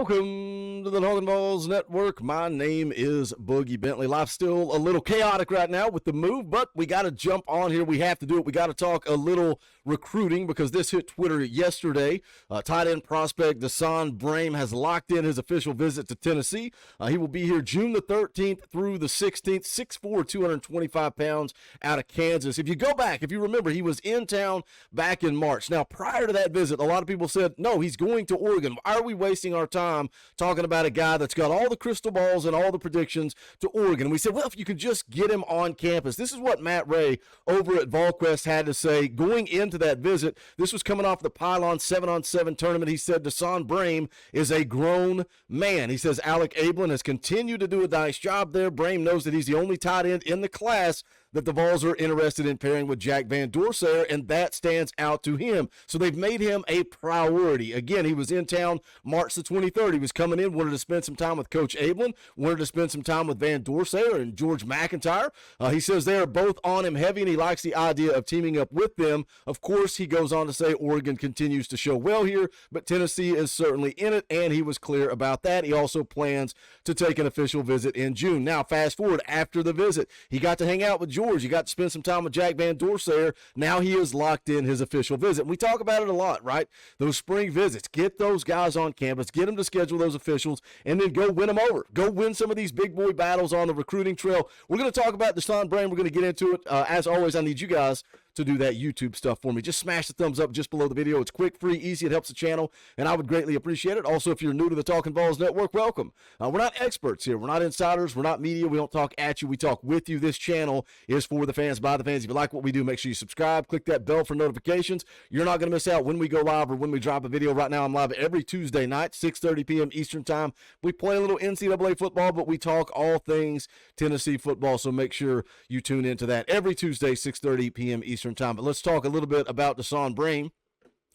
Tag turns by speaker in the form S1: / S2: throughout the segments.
S1: Welcome to the Talkin VAWLS Network. My name is Boogie Bentley. Life's still a little chaotic right now with the move, but we got to jump on here. We have to do it. We got to talk a little recruiting because this hit Twitter yesterday. Tight end prospect Desan Brame has locked in his official visit to Tennessee. He will be here June the 13th through the 16th, 6'4", 225 pounds out of Kansas. If you go back, if you remember, he was in town back in March. Now, prior to that visit, a lot of people said, no, he's going to Oregon. Why are we wasting our time talking about a guy that's got all the crystal balls and all the predictions to Oregon? And we said, well, if you could just get him on campus. This is what Matt Ray over at VolQuest had to say going into that visit. This was coming off the Pylon 7-on-7 tournament. He said Desan Brame is a grown man. He says Alec Ablin has continued to do a nice job there. Brame knows that he's the only tight end in the class that the Vols are interested in pairing with Jack Van Dorsay, and that stands out to him. So they've made him a priority. Again, he was in town March the 23rd. He was coming in, wanted to spend some time with Coach Ablin, wanted to spend some time with Van Dorsay and George McIntyre. He says they are both on him heavy, and he likes the idea of teaming up with them. Of course, he goes on to say Oregon continues to show well here, but Tennessee is certainly in it, and he was clear about that. He also plans to take an official visit in June. Now, fast forward after the visit, he got to hang out with George. You got to spend some time with Jack Van Dorsay. Now he has locked in his official visit. We talk about it a lot, right? Those spring visits. Get those guys on campus. Get them to schedule those officials, and then go win them over. Go win some of these big boy battles on the recruiting trail. We're going to talk about Desan Brame. We're going to get into it. As always, I need you guys to do that YouTube stuff for me. Just smash the thumbs up just below the video. It's quick, free, easy. It helps the channel, and I would greatly appreciate it. Also, if you're new to the Talkin VAWLS Network, welcome. We're not experts here. We're not insiders. We're not media. We don't talk at you. We talk with you. This channel is for the fans, by the fans. If you like what we do, make sure you subscribe. Click that bell for notifications. You're not going to miss out when we go live or when we drop a video. Right now, I'm live every Tuesday night, 6:30 p.m. Eastern Time. We play a little NCAA football, but we talk all things Tennessee football, so make sure you tune into that every Tuesday, 6:30 p.m. Eastern Time. But let's talk a little bit about Desan Brame.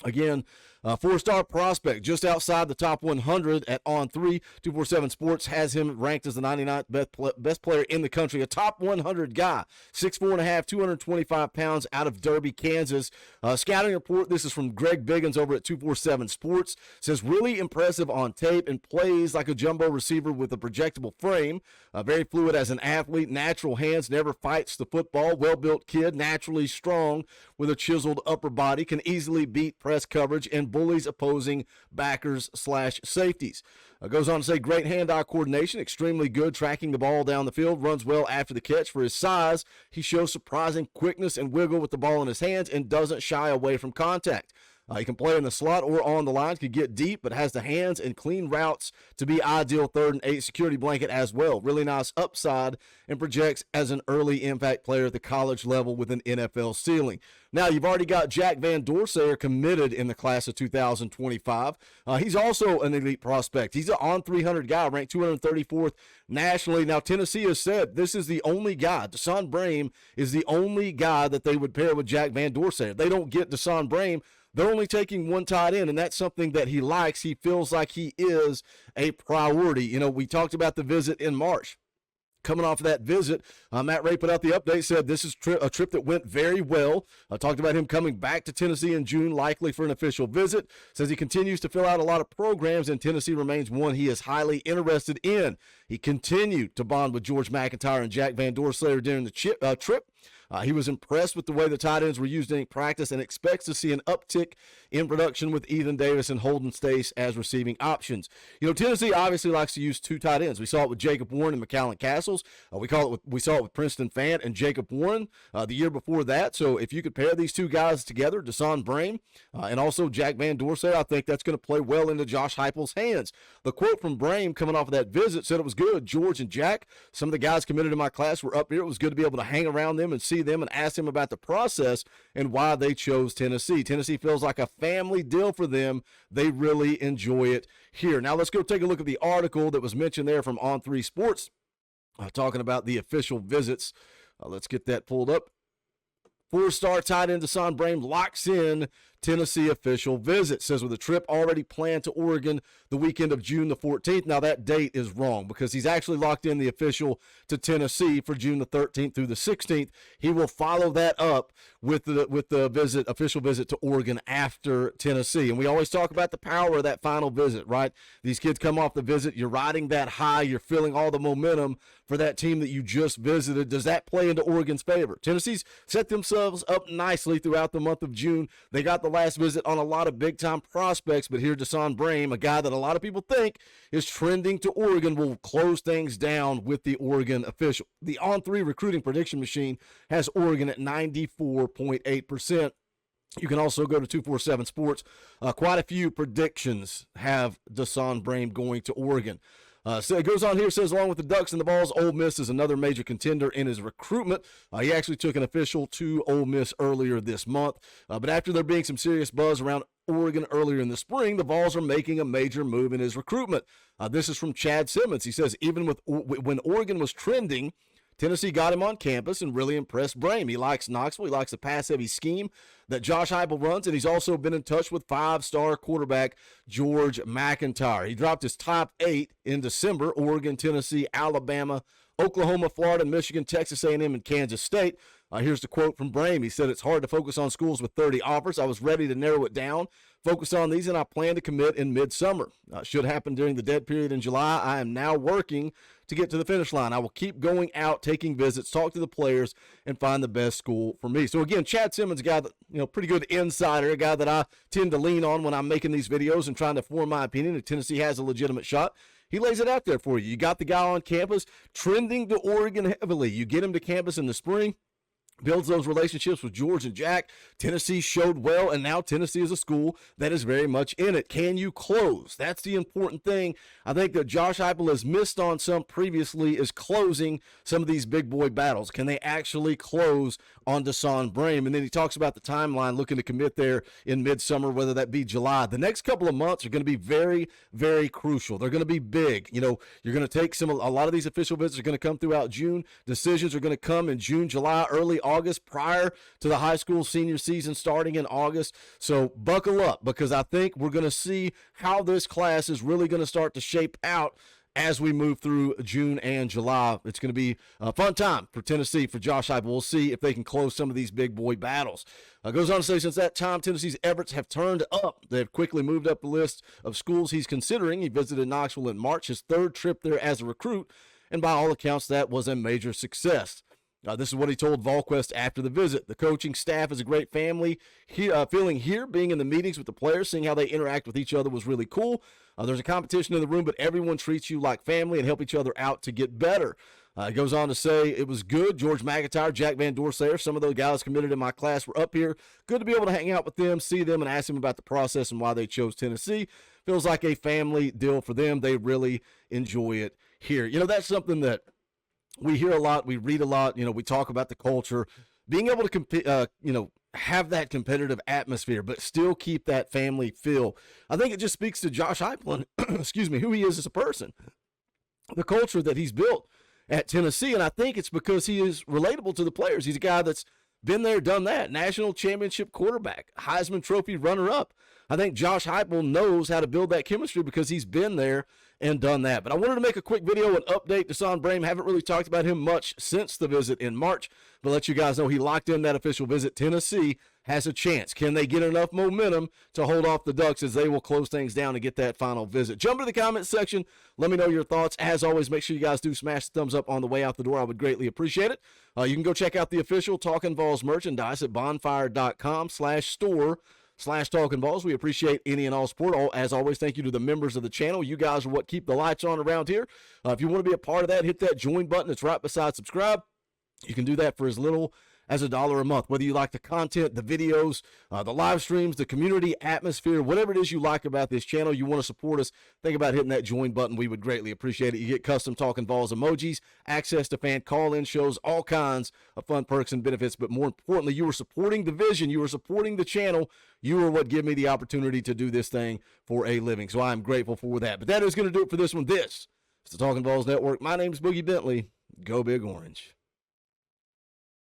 S1: Again, four-star prospect just outside the top 100 at On3. 247 Sports has him ranked as the 99th best player in the country. A top 100 guy, 6'4.5", 225 pounds out of Derby, Kansas. Scouting report, this is from Greg Biggins over at 247 Sports. Says really impressive on tape and plays like a jumbo receiver with a projectable frame. Very fluid as an athlete, natural hands, never fights the football. Well-built kid, naturally strong with a chiseled upper body, can easily beat press coverage and bullies opposing backers/safeties. Goes on to say great hand-eye coordination, extremely good tracking the ball down the field, runs well after the catch. For his size, he shows surprising quickness and wiggle with the ball in his hands and doesn't shy away from contact. He can play in the slot or on the lines, can get deep, but has the hands and clean routes to be ideal 3rd and 8 security blanket as well. Really nice upside and projects as an early impact player at the college level with an NFL ceiling. Now, you've already got Jack Van Dorsay committed in the class of 2025. He's also an elite prospect. He's an on 300 guy, ranked 234th nationally. Now, Tennessee has said this is the only guy. Desan Brame is the only guy that they would pair with Jack Van Dorsay. If they don't get Desan Brame, they're only taking one tight end, and that's something that he likes. He feels like he is a priority. You know, we talked about the visit in March. Coming off of that visit, Matt Ray put out the update, said this is a trip that went very well. Talked about him coming back to Tennessee in June, likely for an official visit. Says he continues to fill out a lot of programs, and Tennessee remains one he is highly interested in. He continued to bond with George McIntyre and Jack Van Dorsay during the trip. He was impressed with the way the tight ends were used in practice and expects to see an uptick in production with Ethan Davis and Holden Stace as receiving options. You know, Tennessee obviously likes to use two tight ends. We saw it with Jacob Warren and McAllen Castles. We saw it with Princeton Fant and Jacob Warren the year before that. So if you could pair these two guys together, Desan Brame and also Jack Van Dorsay, I think that's going to play well into Josh Heupel's hands. The quote from Brame coming off of that visit said it was good. George and Jack, some of the guys committed in my class were up here. It was good to be able to hang around them and see them and ask them about the process and why they chose Tennessee. Tennessee feels like a family deal for them. They really enjoy it here. Now let's go take a look at the article that was mentioned there from On3 Sports talking about the official visits. Let's get that pulled up. Four-star tight end Desan Brame locks in Tennessee official visit. Says with a trip already planned to Oregon the weekend of June the 14th. Now that date is wrong because he's actually locked in the official to Tennessee for June the 13th through the 16th. He will follow that up with the official visit to Oregon after Tennessee. And we always talk about the power of that final visit, right? These kids come off the visit, you're riding that high, you're feeling all the momentum for that team that you just visited. Does that play into Oregon's favor? Tennessee's set themselves up nicely throughout the month of June. They got the last visit on a lot of big-time prospects, but here Deson Brame, a guy that a lot of people think is trending to Oregon, will close things down with the Oregon official. The On3 recruiting prediction machine has Oregon at 94.8%. You can also go to 247 Sports. Quite a few predictions have Deson Brame going to Oregon. So it goes on here, says along with the Ducks and the Vols, Ole Miss is another major contender in his recruitment. He actually took an official to Ole Miss earlier this month. But after there being some serious buzz around Oregon earlier in the spring, the Vols are making a major move in his recruitment. This is from Chad Simmons. He says even when Oregon was trending, Tennessee got him on campus and really impressed Brame. He likes Knoxville. He likes the pass-heavy scheme that Josh Heupel runs, and he's also been in touch with five-star quarterback George McIntyre. He dropped his top 8 in December: Oregon, Tennessee, Alabama, Oklahoma, Florida, Michigan, Texas A&M, and Kansas State. Here's the quote from Brame. He said, "It's hard to focus on schools with 30 offers. I was ready to narrow it down, focus on these, and I plan to commit in midsummer. Should happen during the dead period in July. I am now working to get to the finish line. I will keep going out, taking visits, talk to the players, and find the best school for me." So again, Chad Simmons, a guy that, pretty good insider, a guy that I tend to lean on when I'm making these videos and trying to form my opinion if Tennessee has a legitimate shot. He lays it out there for you. You got the guy on campus trending to Oregon heavily. You get him to campus in the spring, builds those relationships with George and Jack. Tennessee showed well, and now Tennessee is a school that is very much in it. Can you close? That's the important thing. I think that Josh Heupel has missed on some previously, is closing some of these big boy battles. Can they actually close on Deson Brame? And then he talks about the timeline, looking to commit there in midsummer, whether that be July. The next couple of months are going to be very, very crucial. They're going to be big. You're going to take a lot of these official visits are going to come throughout June. Decisions are going to come in June, July, early August, prior to the high school senior season starting in August. So buckle up, because I think we're going to see how this class is really going to start to shape out as we move through June and July. It's going to be a fun time for Tennessee, for Josh Heupel. We'll see if they can close some of these big boy battles. Goes on to say, since that time, Tennessee's efforts have turned up. They've quickly moved up the list of schools he's considering. He visited Knoxville in March, his 3rd trip there as a recruit, and by all accounts, that was a major success. This is what he told VolQuest after the visit. "The coaching staff is a great family. Feeling here, being in the meetings with the players, seeing how they interact with each other was really cool. There's a competition in the room, but everyone treats you like family and help each other out to get better." He goes on to say, "It was good. George McIntyre, Jack Van Dorsay, some of those guys committed in my class were up here. Good to be able to hang out with them, see them, and ask them about the process and why they chose Tennessee. Feels like a family deal for them. They really enjoy it here." That's something that we hear a lot, we read a lot, we talk about the culture, being able to compete, have that competitive atmosphere, but still keep that family feel. I think it just speaks to Josh Heupel and, excuse me, who he is as a person, the culture that he's built at Tennessee. And I think it's because he is relatable to the players. He's a guy that's been there, done that, national championship quarterback, Heisman Trophy runner-up. I think Josh Heupel knows how to build that chemistry because he's been there and done that. But I wanted to make a quick video and update Deson Brame. Haven't really talked about him much since the visit in March, but let you guys know he locked in that official visit. Tennessee has a chance. Can they get enough momentum to hold off the Ducks as they will close things down and get that final visit? Jump to the comment section. Let me know your thoughts. As always, make sure you guys do smash the thumbs up on the way out the door. I would greatly appreciate it. You can go check out the official Talkin VAWLS merchandise at bonfire.com/store/Talkin VAWLS. We appreciate any and all support. As always, thank you to the members of the channel. You guys are what keep the lights on around here. If you want to be a part of that, hit that join button. It's right beside subscribe. You can do that for as little as $1 a month. Whether you like the content, the videos, the live streams, the community atmosphere, whatever it is you like about this channel, you want to support us, think about hitting that join button. We would greatly appreciate it. You get custom Talkin VAWLS emojis, access to fan call-in shows, all kinds of fun perks and benefits. But more importantly, you are supporting the vision. You are supporting the channel. You are what give me the opportunity to do this thing for a living. So I'm grateful for that. But that is going to do it for this one. This is the Talkin VAWLS Network. My name is Boogie Bentley. Go Big Orange.